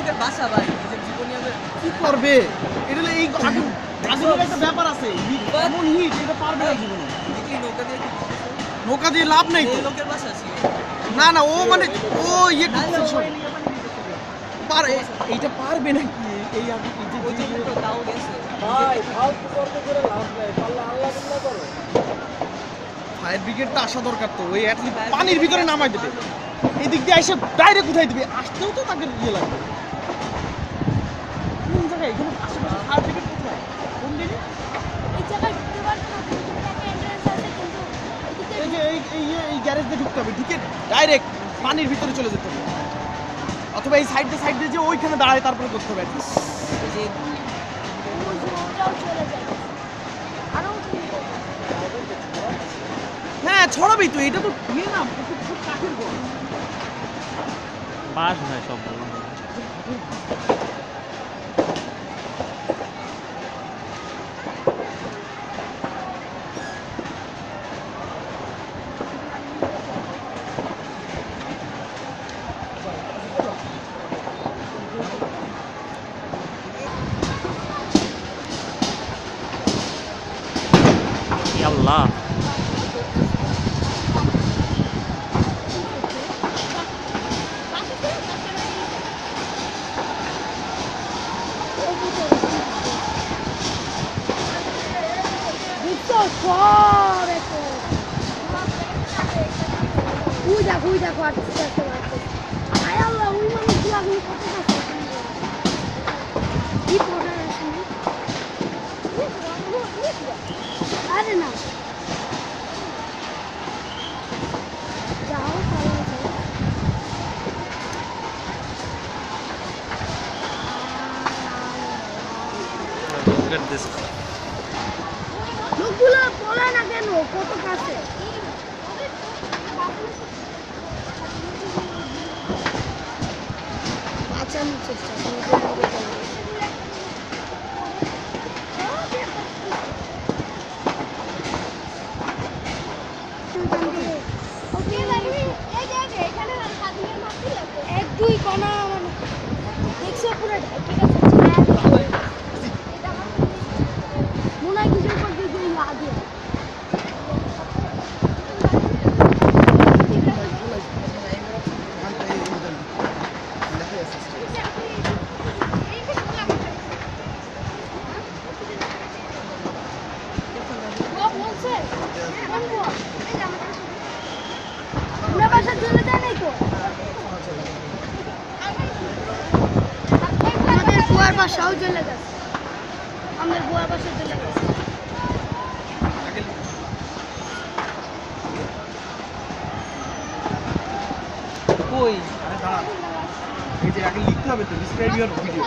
লোকের বাসা ভাই জীবনী কি করবে এটা এই আগুনের একটা ব্যাপার আছে এমন হিট এটা পারবে না জীবনে নৌকা দিয়ে লাভ নেই তো লোকের বাসা আছে না না ও মানে ও ইয়ে পারে এইটা পারবে নাকি এই তাও গেছে ভাই ফালতু করতে করে লাভ নাই পারলে আল্লাহ বিল্লাহ করো ফায়ার ব্রিগেডটা আসা দরকার তো ওই অ্যাটলিস্ট পানির ভিতরে নামাই দেবে এই দিক দিয়ে এসে ডাইরেক্ট উঠাই দিবে আসতেও তো তাকে ইয়ে লাগবে কোন জায়গায় এখানে আশেপাশে ফায়ার ব্রিগেড কোথায় কোন দিকে এই জায়গায় ঢুকতে পারবে না একটা এন্ট্রান্স আছে কিন্তু এই যে এই গ্যারেজ দিয়ে ঢুকতে হবে ঢুকে ডাইরেক্ট পানির ভিতরে চলে যেতে হবে অথবা এই সাইড দিয়ে যে ওইখানে দাঁড়ায় তারপরে করতে হবে ওটাও চলে যায় আরো হ্যাঁ ছড়াবেই তো এটা তো ইয়ে না খুব কাঠের ঘর বাস ভাই সব আল্লাহ সব এত ওই দেখো আসতে আয় আল্লাহ ওই মানুষগুলো আপনি কত কাছে কি পড়ার আসলে আরে না যাও লোকগুলো পড়ে না কেন কত কাছে বাঁচানোর চেষ্টা এক দুই কণা মানে দেখছো পুরো ঠিক আছে মনে হয় কিছুর পর দিয়ে আগে আমাদের বুয়ার বাসাও চলে গেছে আমাদের বুয়ার বাসা চলে গেছে কই আরে দাঁড়া এই যে আগে লিখতে হবে তো ডিসক্রাইব ইওর ভিডিও